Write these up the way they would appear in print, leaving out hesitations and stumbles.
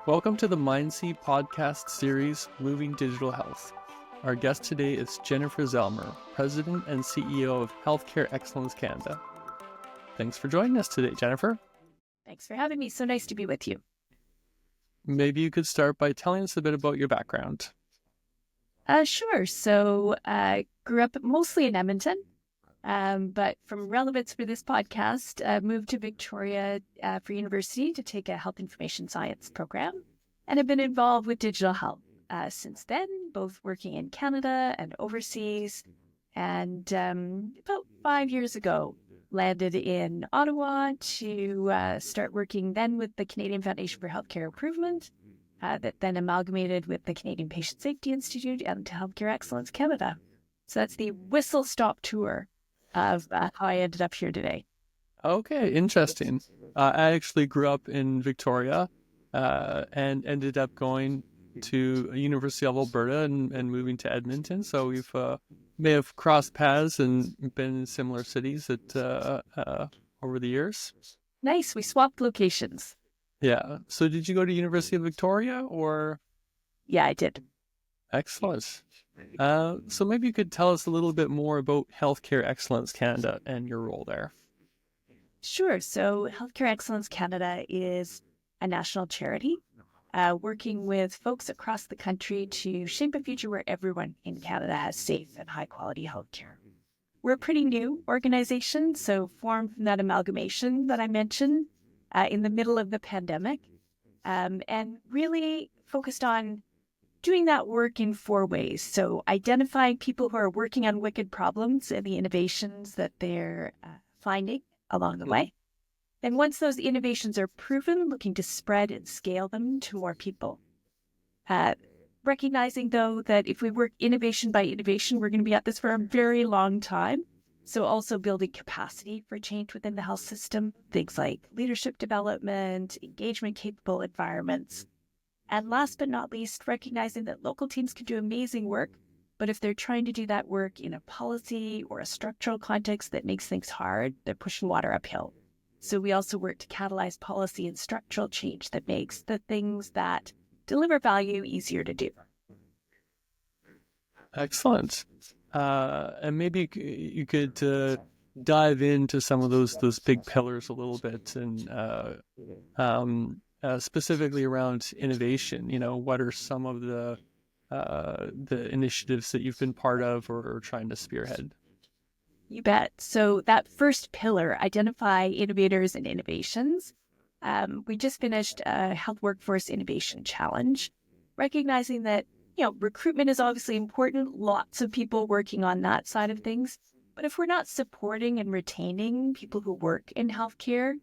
Welcome to the Mindsea podcast series, Moving Digital Health. Our guest today is Jennifer Zelmer, President and CEO of Healthcare Excellence Canada. Thanks for joining us today, Jennifer. Thanks for having me. So nice to be with you. Maybe you could start by telling us a bit about your background. Sure. So I grew up mostly in Edmonton, but from relevance for this podcast, moved to Victoria for university to take a health information science program, and have been involved with digital health since then, both working in Canada and overseas. And about 5 years ago, landed in Ottawa to start working then with the Canadian Foundation for Healthcare Improvement, that then amalgamated with the Canadian Patient Safety Institute and Healthcare Excellence Canada. So that's the whistle-stop tour of how I ended up here today. Okay, interesting. I actually grew up in Victoria and ended up going to University of Alberta and moving to Edmonton. So we've may have crossed paths and been in similar cities over the years. Nice. We swapped locations. Yeah. So did you go to University of Victoria or? Yeah, I did. Excellent. So maybe you could tell us a little bit more about Healthcare Excellence Canada and your role there. Sure. So Healthcare Excellence Canada is a national charity working with folks across the country to shape a future where everyone in Canada has safe and high-quality healthcare. We're a pretty new organization, so formed from that amalgamation that I mentioned in the middle of the pandemic, and really focused on doing that work in 4 ways. So identifying people who are working on wicked problems and the innovations that they're finding along the way. And once those innovations are proven, looking to spread and scale them to more people. Recognizing, though, that if we work innovation by innovation, we're going to be at this for a very long time. So also building capacity for change within the health system, things like leadership development, engagement-capable environments. And last but not least, recognizing that local teams can do amazing work, but if they're trying to do that work in a policy or a structural context that makes things hard, they're pushing water uphill. So we also work to catalyze policy and structural change that makes the things that deliver value easier to do. Excellent. And maybe you could dive into some of those big pillars a little bit, and specifically around innovation. You know, what are some of the initiatives that you've been part of or trying to spearhead? You bet. So that first pillar, identify innovators and innovations. We just finished a Health Workforce Innovation Challenge, recognizing that, recruitment is obviously important, lots of people working on that side of things. But if we're not supporting and retaining people who work in healthcare,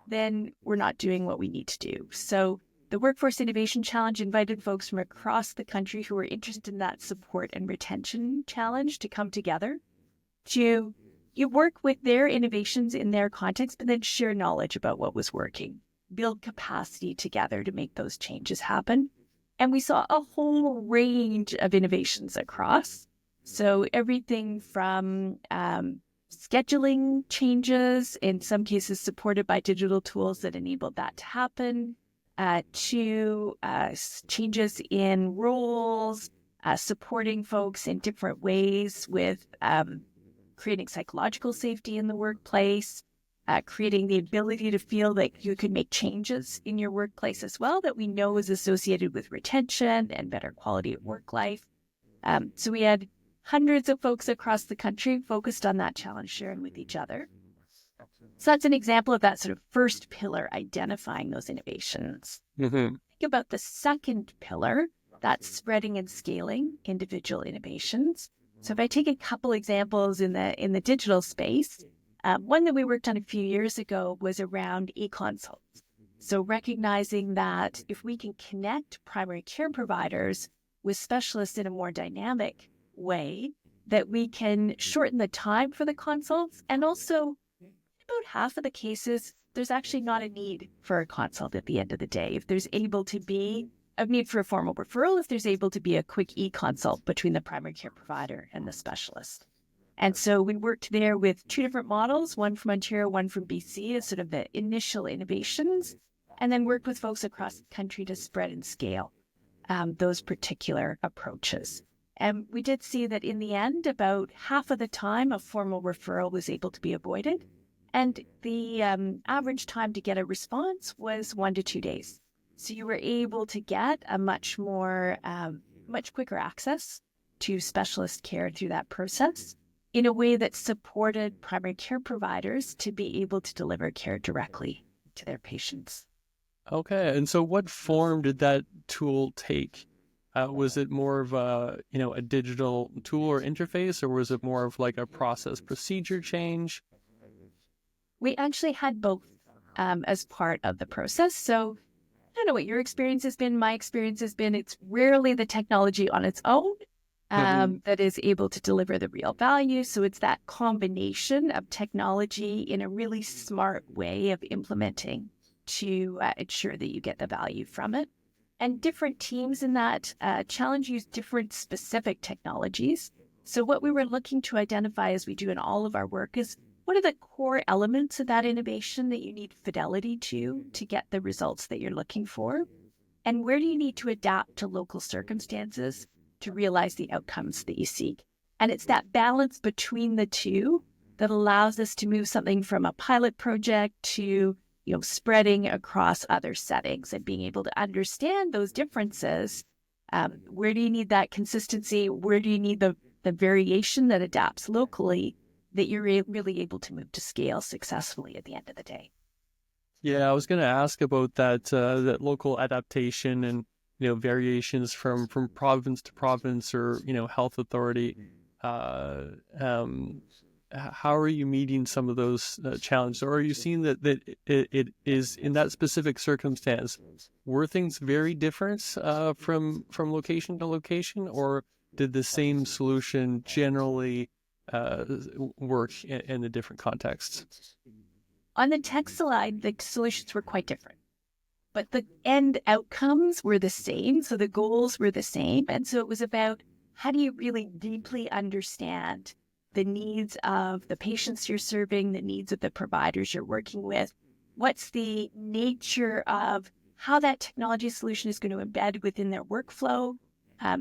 then we're not doing what we need to do. So the Workforce Innovation Challenge invited folks from across the country who were interested in that support and retention challenge to come together to work with their innovations in their context, but then share knowledge about what was working, build capacity together to make those changes happen. And we saw a whole range of innovations across. So everything from scheduling changes, in some cases supported by digital tools that enabled that to happen, to changes in roles, supporting folks in different ways with creating psychological safety in the workplace, creating the ability to feel that you could make changes in your workplace as well that we know is associated with retention and better quality of work life. So we had hundreds of folks across the country focused on that challenge, sharing with each other. So that's an example of that sort of first pillar, identifying those innovations. Mm-hmm. Think about the second pillar, that's spreading and scaling individual innovations. So if I take a couple examples in the digital space, one that we worked on a few years ago was around e-consults. So recognizing that if we can connect primary care providers with specialists in a more dynamic way, that we can shorten the time for the consults. And also, about half of the cases, there's actually not a need for a consult at the end of the day. If there's able to be a need for a formal referral, if there's able to be a quick e-consult between the primary care provider and the specialist. And so we worked there with 2 different models, one from Ontario, one from BC, as sort of the initial innovations. and then worked with folks across the country to spread and scale those particular approaches. And we did see that in the end, about half of the time, a formal referral was able to be avoided. And the average time to get a response was 1 to 2 days. So you were able to get a much quicker access to specialist care through that process in a way that supported primary care providers to be able to deliver care directly to their patients. Okay. And so what form did that tool take? Was it more of a digital tool or interface, or was it more of like a process procedure change? We actually had both as part of the process. So I don't know what your experience has been. My experience has been it's rarely the technology on its own that is able to deliver the real value. So it's that combination of technology in a really smart way of implementing to ensure that you get the value from it. And different teams in that challenge use different specific technologies. So what we were looking to identify as we do in all of our work is what are the core elements of that innovation that you need fidelity to get the results that you're looking for? And where do you need to adapt to local circumstances to realize the outcomes that you seek? And it's that balance between the two that allows us to move something from a pilot project to spreading across other settings and being able to understand those differences. Where do you need that consistency? Where do you need the variation that adapts locally that you're really able to move to scale successfully at the end of the day? Yeah, I was going to ask about that local adaptation and variations from province to province or health authority. How are you meeting some of those challenges, or are you seeing that it is in that specific circumstance? Were things very different from location to location, or did the same solution generally work in the different contexts? On the tech side, the solutions were quite different, but the end outcomes were the same. So the goals were the same. And so it was about how do you really deeply understand the needs of the patients you're serving, the needs of the providers you're working with? What's the nature of how that technology solution is going to embed within their workflow,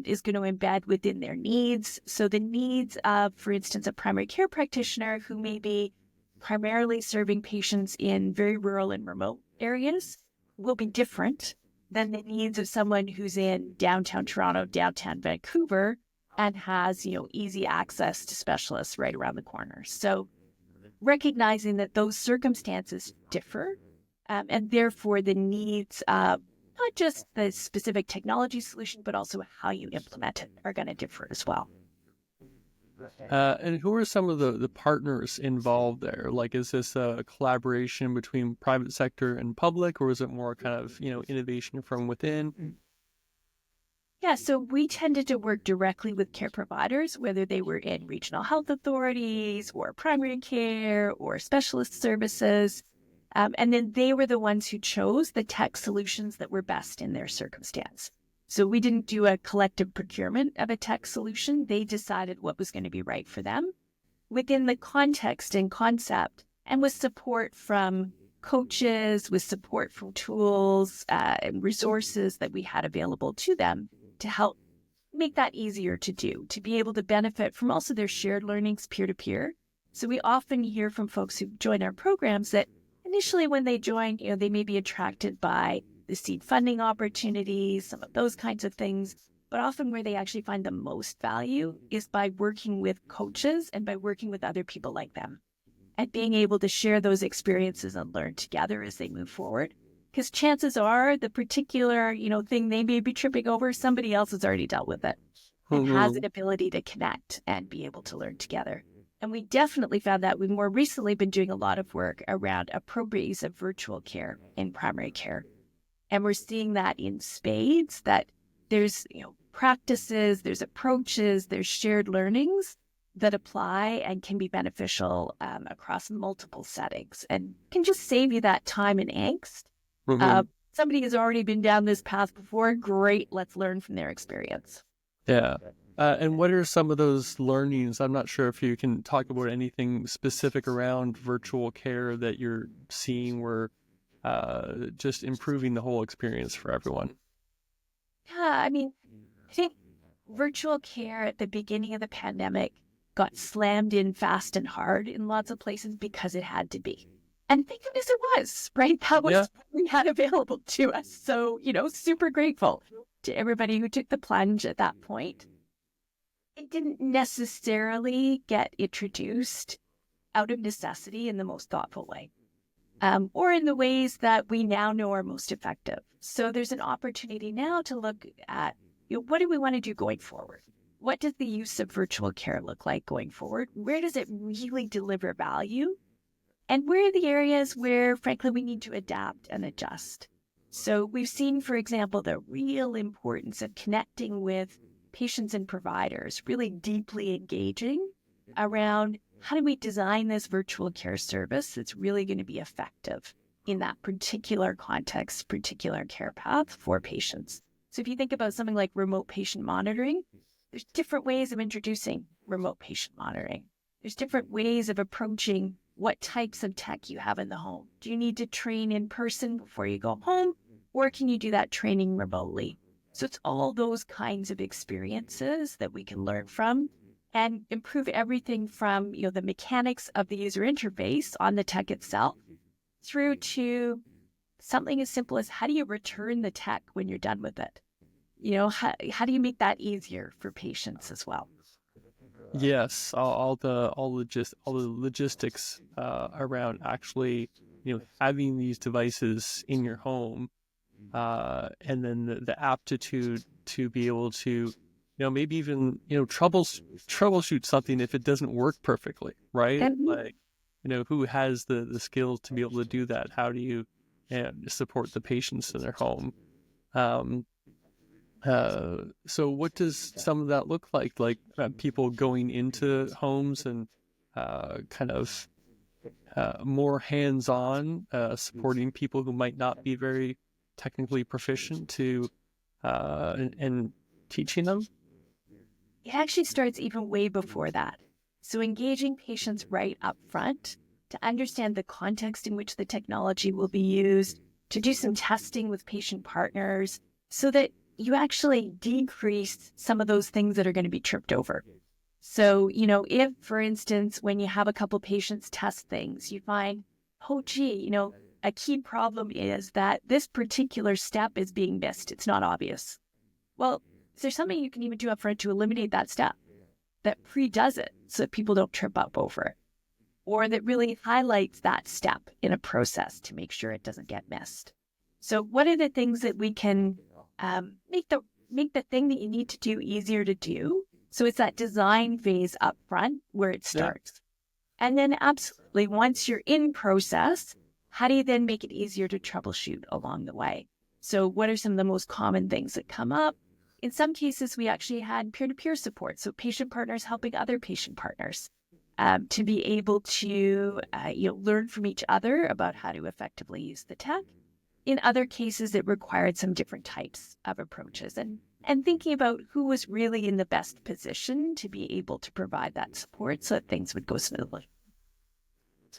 is going to embed within their needs? So the needs of, for instance, a primary care practitioner who may be primarily serving patients in very rural and remote areas will be different than the needs of someone who's in downtown Toronto, downtown Vancouver, and has, easy access to specialists right around the corner. So recognizing that those circumstances differ, and therefore the needs of not just the specific technology solution, but also how you implement it are going to differ as well. And who are some of the partners involved there? Like, is this a collaboration between private sector and public, or is it more kind of, innovation from within? Yeah, so we tended to work directly with care providers, whether they were in regional health authorities or primary care or specialist services. And then they were the ones who chose the tech solutions that were best in their circumstance. So we didn't do a collective procurement of a tech solution. They decided what was going to be right for them within the context and concept, and with support from coaches, with support from tools and resources that we had available to them to help make that easier to do, to be able to benefit from also their shared learnings peer-to-peer. So we often hear from folks who join our programs that initially when they join, they may be attracted by the seed funding opportunities, some of those kinds of things. But often where they actually find the most value is by working with coaches and by working with other people like them and being able to share those experiences and learn together as they move forward. Because chances are the particular, thing they may be tripping over, somebody else has already dealt with it and has an ability to connect and be able to learn together. And we definitely found that we've more recently been doing a lot of work around appropriate use of virtual care in primary care. And we're seeing that in spades, that there's, practices, there's approaches, there's shared learnings that apply and can be beneficial across multiple settings and can just save you that time and angst. Somebody has already been down this path before. Great. Let's learn from their experience. Yeah. And what are some of those learnings? I'm not sure if you can talk about anything specific around virtual care that you're seeing where just improving the whole experience for everyone. Yeah, I mean, I think virtual care at the beginning of the pandemic got slammed in fast and hard in lots of places because it had to be. And thank goodness it was, right? That Yeah. was what we had available to us. So, super grateful to everybody who took the plunge at that point. It didn't necessarily get introduced out of necessity in the most thoughtful way, or in the ways that we now know are most effective. So there's an opportunity now to look at, what do we want to do going forward? What does the use of virtual care look like going forward? Where does it really deliver value? And where are the areas where, frankly, we need to adapt and adjust? So we've seen, for example, the real importance of connecting with patients and providers, really deeply engaging around how do we design this virtual care service that's really going to be effective in that particular context, particular care path for patients. So if you think about something like remote patient monitoring, there's different ways of introducing remote patient monitoring. There's different ways of approaching what types of tech you have in the home. Do you need to train in person before you go home, or can you do that training remotely? So it's all those kinds of experiences that we can learn from and improve everything from, the mechanics of the user interface on the tech itself through to something as simple as how do you return the tech when you're done with it? How do you make that easier for patients as well? Yes, all the logistics around actually, having these devices in your home, and then the aptitude to be able to, maybe even, troubleshoot something if it doesn't work perfectly, right? And Like, who has the skills to be able to do that? How do you, support the patients in their home? Um, so what does some of that look like? Like, people going into homes and kind of more hands-on, supporting people who might not be very technically proficient to and teaching them. it actually starts even way before that. So engaging patients right up front to understand the context in which the technology will be used, to do some testing with patient partners so that you actually decrease some of those things that are going to be tripped over. So, if, for instance, when you have a couple patients test things, you find, oh, gee, a key problem is that this particular step is being missed. It's not obvious. Well, is there something you can even do up front to eliminate that step that pre-does it so that people don't trip up over it? Or that really highlights that step in a process to make sure it doesn't get missed? So what are the things that we can make the thing that you need to do easier to do? So it's that design phase up front where it Yeah. starts. And then absolutely, once you're in process, how do you then make it easier to troubleshoot along the way? So what are some of the most common things that come up? In some cases, we actually had peer-to-peer support. So patient partners helping other patient partners to be able to learn from each other about how to effectively use the tech. In other cases, it required some different types of approaches and thinking about who was really in the best position to be able to provide that support so that things would go smoothly.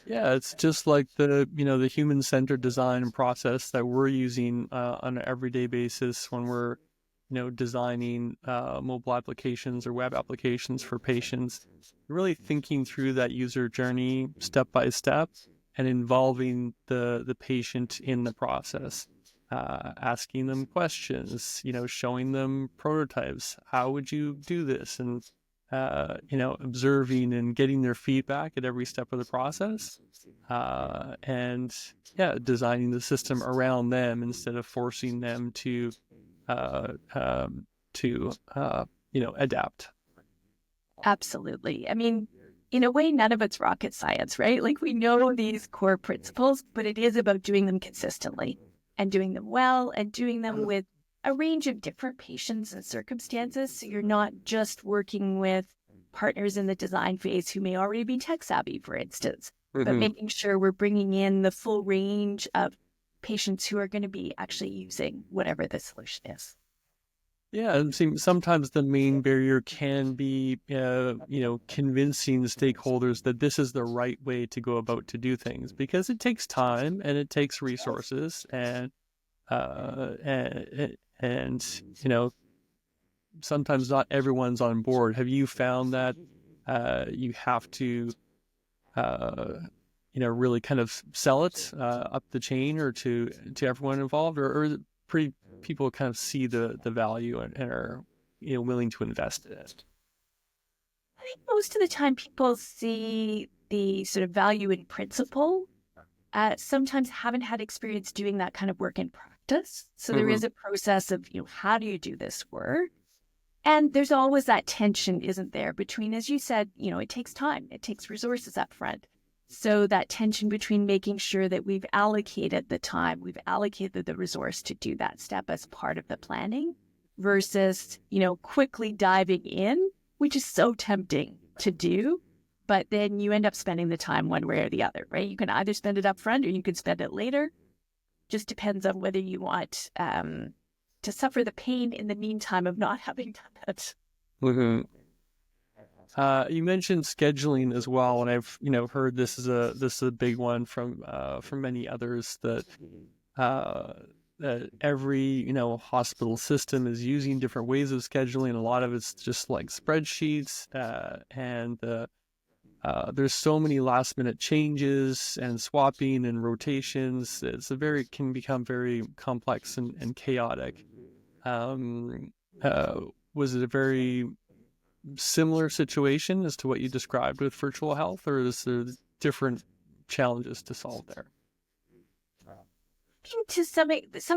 Yeah, it's just like the human-centered design process that we're using on an everyday basis when we're, designing mobile applications or web applications for patients. Really thinking through that user journey step by step and involving the patient in the process, asking them questions, showing them prototypes. How would you do this? And observing and getting their feedback at every step of the process, and yeah, designing the system around them instead of forcing them to uh, um, adapt. Absolutely. I mean, in a way, none of it's rocket science, right? Like we know these core principles, but it is about doing them consistently and doing them well and doing them with a range of different patients and circumstances. So you're not just working with partners in the design phase who may already be tech savvy, for instance, but Mm-hmm. making sure we're bringing in the full range of patients who are going to be actually using whatever the solution is. Yeah, it seems sometimes the main barrier can be, convincing the stakeholders that this is the right way to go about to do things, because it takes time and it takes resources, and sometimes not everyone's on board. Have you found that you have to, uh, really kind of sell it up the chain, or to everyone involved, or is it pretty people kind of see the value, and are willing to invest in it? I think most of the time people see the sort of value in principle, sometimes haven't had experience doing that kind of work in practice. So there Mm-hmm. is a process of, how do you do this work? And there's always that tension, isn't there, between, as you said, it takes time, it takes resources up front. So that tension between making sure that we've allocated the time, we've allocated the resource to do that step as part of the planning versus, quickly diving in, which is so tempting to do. But then you end up spending the time one way or the other, right? You can either spend it up front or you can spend it later. Just depends on whether you want to suffer the pain in the meantime of not having done it. Mm-hmm. You mentioned scheduling as well, and I've heard this is a big one from many others, uh, that every hospital system is using different ways of scheduling. A lot of it's just like spreadsheets, and there's so many last minute changes and swapping and rotations. Can become very complex and chaotic. Um, was it a very similar situation as to what you described with virtual health, or is there different challenges to solve there? To some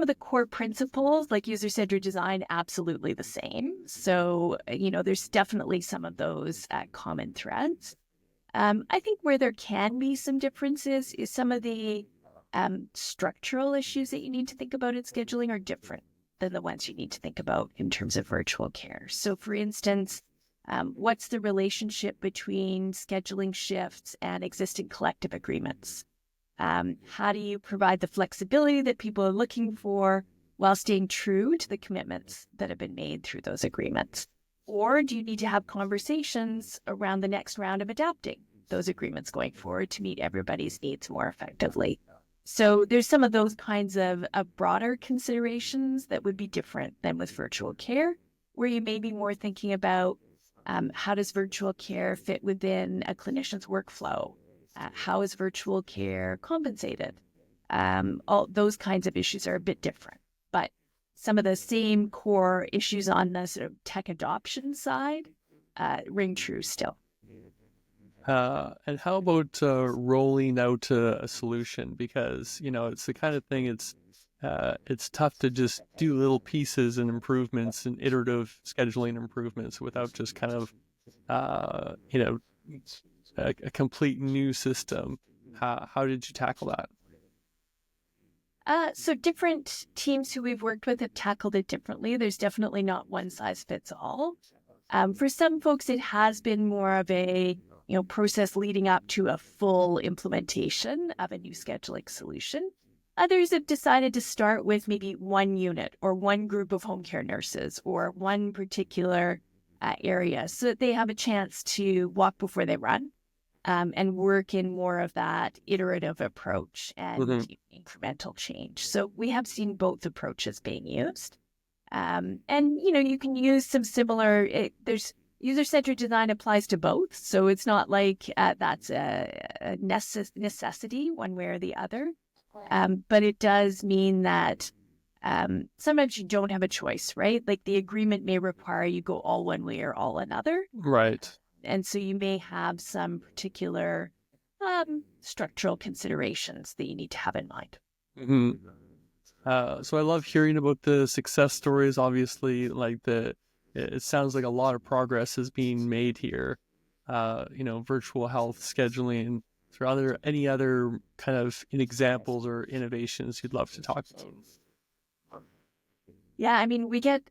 of the core principles, like user-centered design, absolutely the same. So, there's definitely some of those common threads. I think where there can be some differences is some of the structural issues that you need to think about in scheduling are different than the ones you need to think about in terms of virtual care. So, for instance, what's the relationship between scheduling shifts and existing collective agreements? How do you provide the flexibility that people are looking for while staying true to the commitments that have been made through those agreements? Or do you need to have conversations around the next round of adapting those agreements going forward to meet everybody's needs more effectively? So there's some of those kinds of broader considerations that would be different than with virtual care, where you may be more thinking about how does virtual care fit within a clinician's workflow? How is virtual care compensated? All those kinds of issues are a bit different, but some of the same core issues on the sort of tech adoption side ring true still. And how about rolling out a solution? Because it's the kind of thing, it's tough to just do little pieces and improvements and iterative scheduling improvements without just kind of uh, you know a complete new system. How did you tackle that? So different teams who we've worked with have tackled it differently. There's definitely not one size fits all. For some folks, it has been more of a process leading up to a full implementation of a new scheduling solution. Others have decided to start with maybe one unit or one group of home care nurses or one particular area so that they have a chance to walk before they run, and work in more of that iterative approach and Mm-hmm. incremental change. So we have seen both approaches being used. And you can use some similar. There's user-centered design applies to both, so it's not like that's a necessity one way or the other. But it does mean that sometimes you don't have a choice, right? Like the agreement may require you go all one way or all another, Right. and so you may have some particular structural considerations that you need to have in mind. Mm-hmm. So I love hearing about the success stories. Obviously, it sounds like a lot of progress is being made here. Virtual health scheduling. Is there any other kind of examples or innovations you'd love to talk about? Yeah, I mean, we get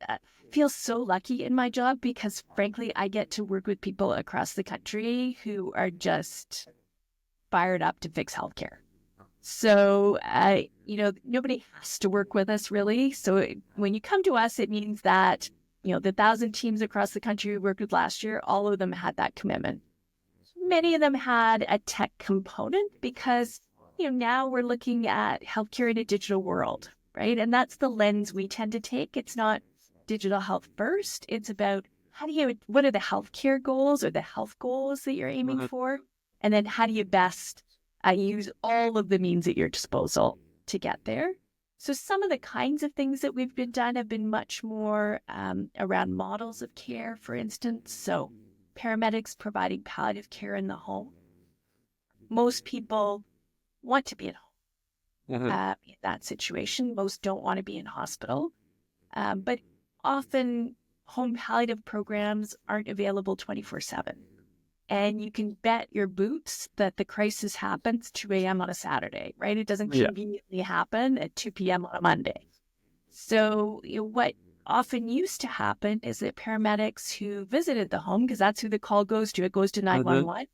feel so lucky in my job because frankly, I get to work with people across the country who are just fired up to fix healthcare. So, nobody has to work with us really. So when you come to us, it means that the 1,000 teams across the country we worked with last year, all of them had that commitment. Many of them had a tech component because, now we're looking at healthcare in a digital world, right? And that's the lens we tend to take. It's not digital health first. It's about what are the healthcare goals or the health goals that you're aiming for? And then how do you best use all of the means at your disposal to get there? So some of the kinds of things that we've been done have been much more around models of care, for instance. So paramedics providing palliative care in the home. Most people want to be at home in that situation. Most don't want to be in hospital. But often home palliative programs aren't available 24/7. And you can bet your boots that the crisis happens 2 a.m. on a Saturday, right? It doesn't conveniently happen at 2 p.m. on a Monday. So what often used to happen is that paramedics who visited the home, because that's who the call goes to, it goes to 911,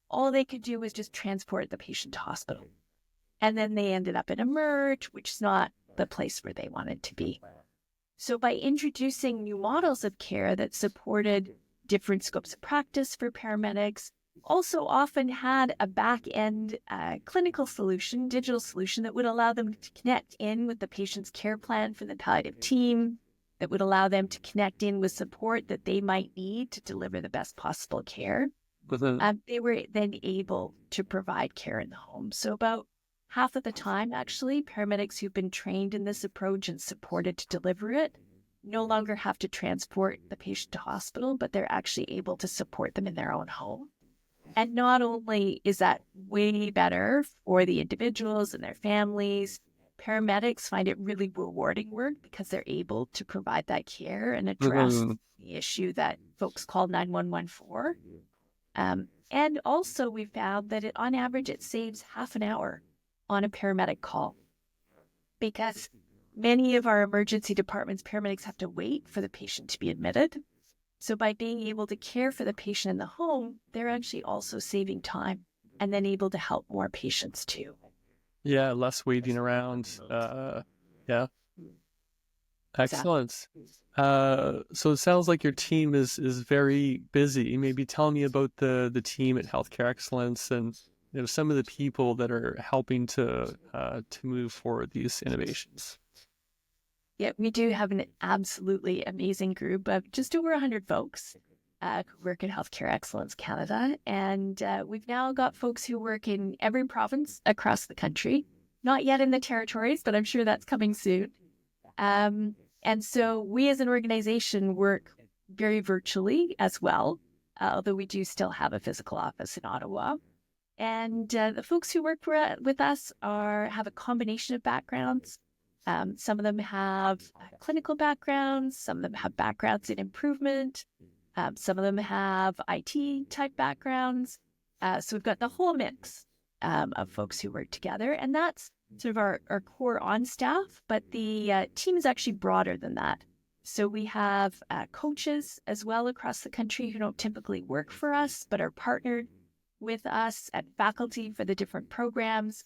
all they could do was just transport the patient to hospital. And then they ended up in a merge, which is not the place where they wanted to be. So by introducing new models of care that supported different scopes of practice for paramedics, also often had a back-end clinical solution, digital solution that would allow them to connect in with the patient's care plan for the palliative team, that would allow them to connect in with support that they might need to deliver the best possible care. They were then able to provide care in the home. So about half of the time, actually, paramedics who've been trained in this approach and supported to deliver it no longer have to transport the patient to hospital, but they're actually able to support them in their own home. And not only is that way better for the individuals and their families, paramedics find it really rewarding work because they're able to provide that care and address the issue that folks call 911 for. And also we found that on average, it saves half an hour on a paramedic call, because many of our emergency departments, paramedics have to wait for the patient to be admitted. So by being able to care for the patient in the home, they're actually also saving time and then able to help more patients too. Yeah, less waiting around. Yeah. Excellent. So it sounds like your team is very busy. Maybe tell me about the team at Healthcare Excellence and some of the people that are helping to move forward these innovations. Yeah, we do have an absolutely amazing group of just over 100 folks who work in Healthcare Excellence Canada. And we've now got folks who work in every province across the country, not yet in the territories, but I'm sure that's coming soon. And so we as an organization work very virtually as well, although we do still have a physical office in Ottawa. And the folks who work with us have a combination of backgrounds. Some of them have clinical backgrounds. Some of them have backgrounds in improvement. Some of them have IT type backgrounds. So we've got the whole mix of folks who work together. And that's sort of our core on staff. But the team is actually broader than that. So we have coaches as well across the country who don't typically work for us, but are partnered with us at faculty for the different programs.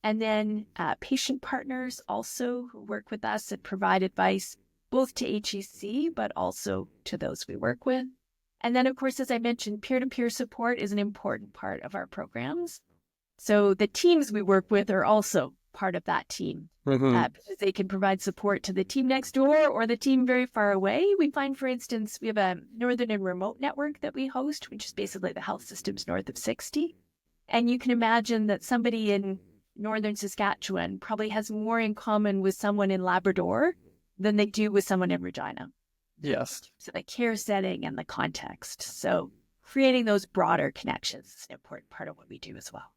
And then patient partners also who work with us and provide advice both to HEC, but also to those we work with. And then, of course, as I mentioned, peer-to-peer support is an important part of our programs. So the teams we work with are also part of that team. Because they can provide support to the team next door or the team very far away. We find, for instance, we have a Northern and Remote network that we host, which is basically the health systems north of 60. And you can imagine that somebody in Northern Saskatchewan probably has more in common with someone in Labrador than they do with someone in Regina. Yes. So the care setting and the context. So creating those broader connections is an important part of what we do as well.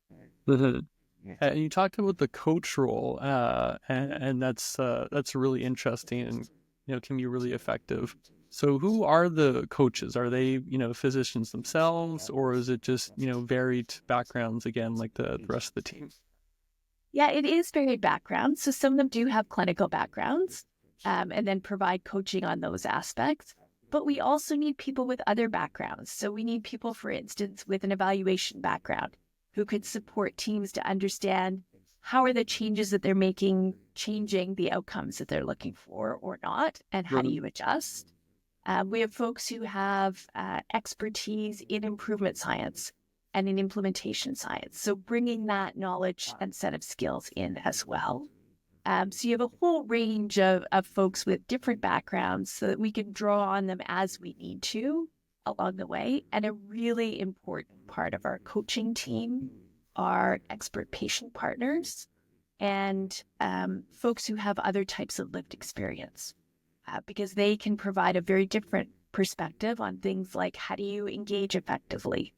And you talked about the coach role, and that's really interesting and can be really effective. So who are the coaches? Are they physicians themselves, or is it just varied backgrounds again like the rest of the team? Yeah, it is varied backgrounds. So some of them do have clinical backgrounds and then provide coaching on those aspects. But we also need people with other backgrounds. So we need people, for instance, with an evaluation background who could support teams to understand how are the changes that they're making changing the outcomes that they're looking for or not, and how do you adjust? We have folks who have expertise in improvement science and in implementation science. So bringing that knowledge and set of skills in as well. So you have a whole range of folks with different backgrounds so that we can draw on them as we need to along the way. And a really important part of our coaching team are expert patient partners and folks who have other types of lived experience because they can provide a very different perspective on things like how do you engage effectively?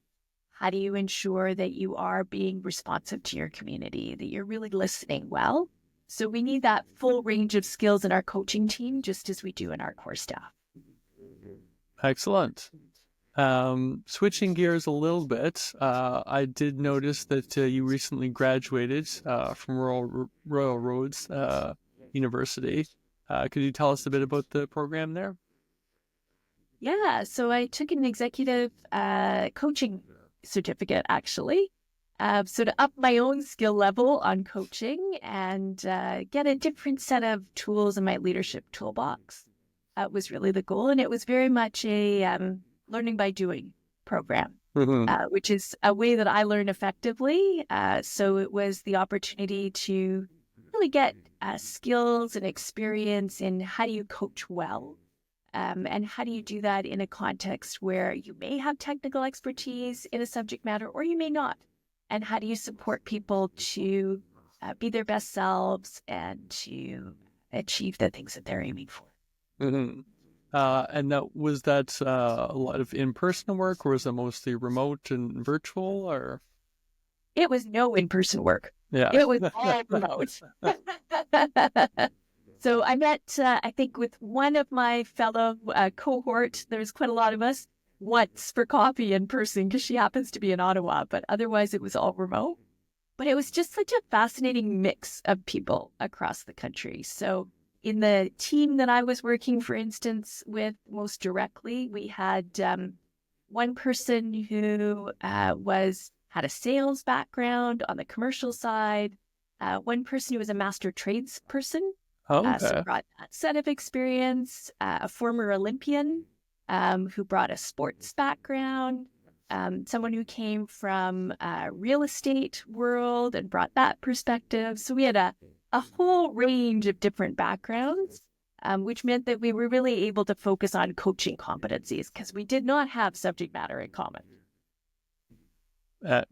How do you ensure that you are being responsive to your community, that you're really listening well? So we need that full range of skills in our coaching team, just as we do in our core staff. Excellent. Switching gears a little bit, I did notice that you recently graduated from Royal Roads University. Could you tell us a bit about the program there? Yeah, so I took an executive coaching certificate, actually. So to up my own skill level on coaching and get a different set of tools in my leadership toolbox was really the goal. And it was very much a learning by doing program, which is a way that I learn effectively. So it was the opportunity to really get skills and experience in how do you coach well. And how do you do that in a context where you may have technical expertise in a subject matter or you may not? And how do you support people to be their best selves and to achieve the things that they're aiming for? And was that a lot of in-person work, or was it mostly remote and virtual, or? It was no in-person work. Yeah. It was all remote. So I met, I think, with one of my fellow cohort, there's quite a lot of us, once for coffee in person because she happens to be in Ottawa, but otherwise it was all remote. But it was just such a fascinating mix of people across the country. So in the team that I was working, for instance, with most directly, we had one person who had a sales background on the commercial side, one person who was a master trades person, so brought that set of experience, a former Olympian who brought a sports background, someone who came from real estate world and brought that perspective. So we had a whole range of different backgrounds, which meant that we were really able to focus on coaching competencies because we did not have subject matter in common.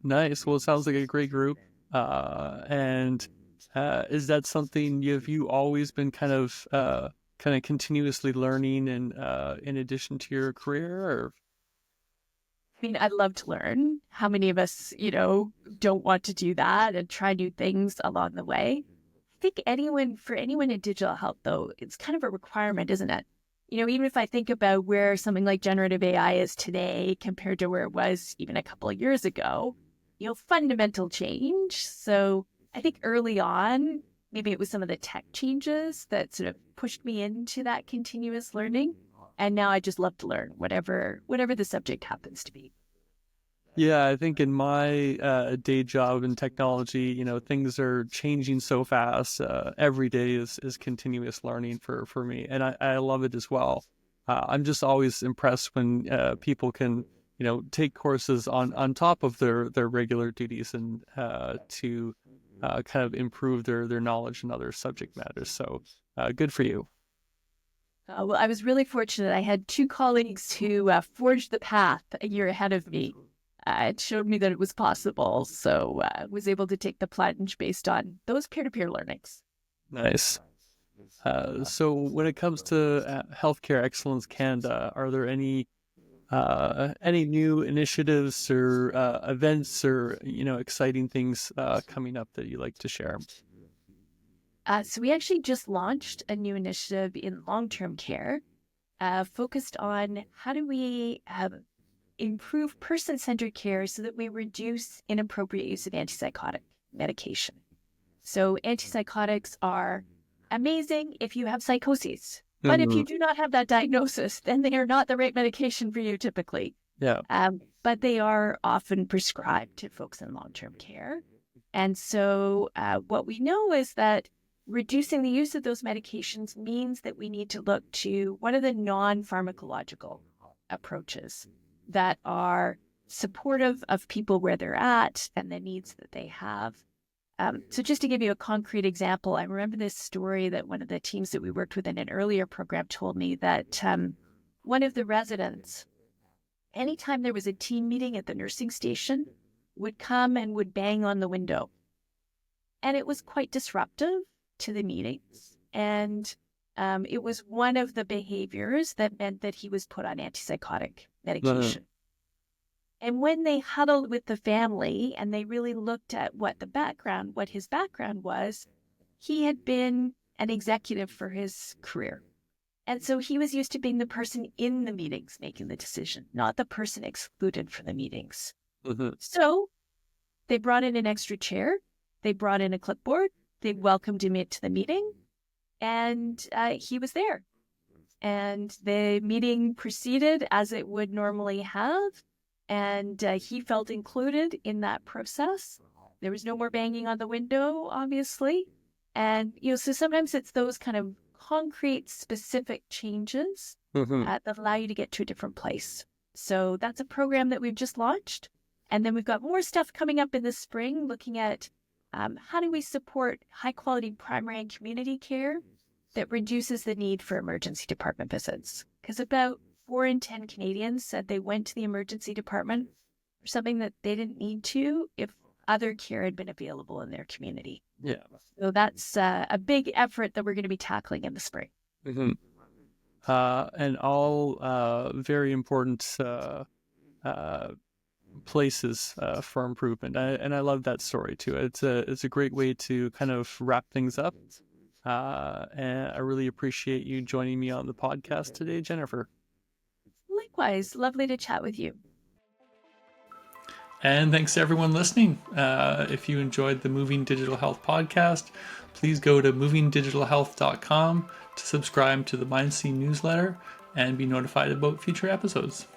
Nice. Well, it sounds like a great group. And is that something you always been kind of continuously learning and in addition to your career? Or? I mean, I love to learn. How many of us, don't want to do that and try new things along the way? I think for anyone in digital health, though, it's kind of a requirement, isn't it? Even if I think about where something like generative AI is today compared to where it was even a couple of years ago, fundamental change. So I think early on, maybe it was some of the tech changes that sort of pushed me into that continuous learning. And now I just love to learn whatever the subject happens to be. Yeah, I think in my day job in technology, things are changing so fast. Every day is continuous learning for me, and I love it as well. I'm just always impressed when people can, take courses on top of their regular duties and to kind of improve their knowledge in other subject matters. So good for you. Well, I was really fortunate. I had two colleagues who forged the path a year ahead of me. It showed me that it was possible. So I was able to take the plunge based on those peer-to-peer learnings. Nice. So when it comes to Healthcare Excellence Canada, are there any new initiatives or events or exciting things coming up that you'd like to share? So we actually just launched a new initiative in long-term care focused on how do we improve person-centered care so that we reduce inappropriate use of antipsychotic medication. So antipsychotics are amazing if you have psychoses. But if you do not have that diagnosis, then they are not the right medication for you typically. Yeah. But they are often prescribed to folks in long-term care. And so what we know is that reducing the use of those medications means that we need to look to what are the non-pharmacological approaches that are supportive of people where they're at and the needs that they have. So just to give you a concrete example, I remember this story that one of the teams that we worked with in an earlier program told me that one of the residents, anytime there was a team meeting at the nursing station, would come and would bang on the window. And it was quite disruptive to the meetings. And it was one of the behaviors that meant that he was put on antipsychotic medication. And when they huddled with the family and they really looked at what his background was, he had been an executive for his career. And so he was used to being the person in the meetings making the decision, not the person excluded from the meetings. So they brought in an extra chair. They brought in a clipboard. They welcomed him into the meeting. And he was there. And the meeting proceeded as it would normally have. And he felt included in that process. There was no more banging on the window, obviously. And, so sometimes it's those kind of concrete, specific changes that allow you to get to a different place. So that's a program that we've just launched. And then we've got more stuff coming up in the spring, looking at how do we support high-quality primary and community care that reduces the need for emergency department visits. Because about 4 in 10 Canadians said they went to the emergency department for something that they didn't need to if other care had been available in their community. Yeah. So that's a big effort that we're going to be tackling in the spring. And all very important places for improvement. And I love that story too. It's a great way to kind of wrap things up. And I really appreciate you joining me on the podcast today, Jennifer. Likewise, lovely to chat with you. And thanks to everyone listening. If you enjoyed the Moving Digital Health podcast, please go to movingdigitalhealth.com to subscribe to the MindSea newsletter and be notified about future episodes.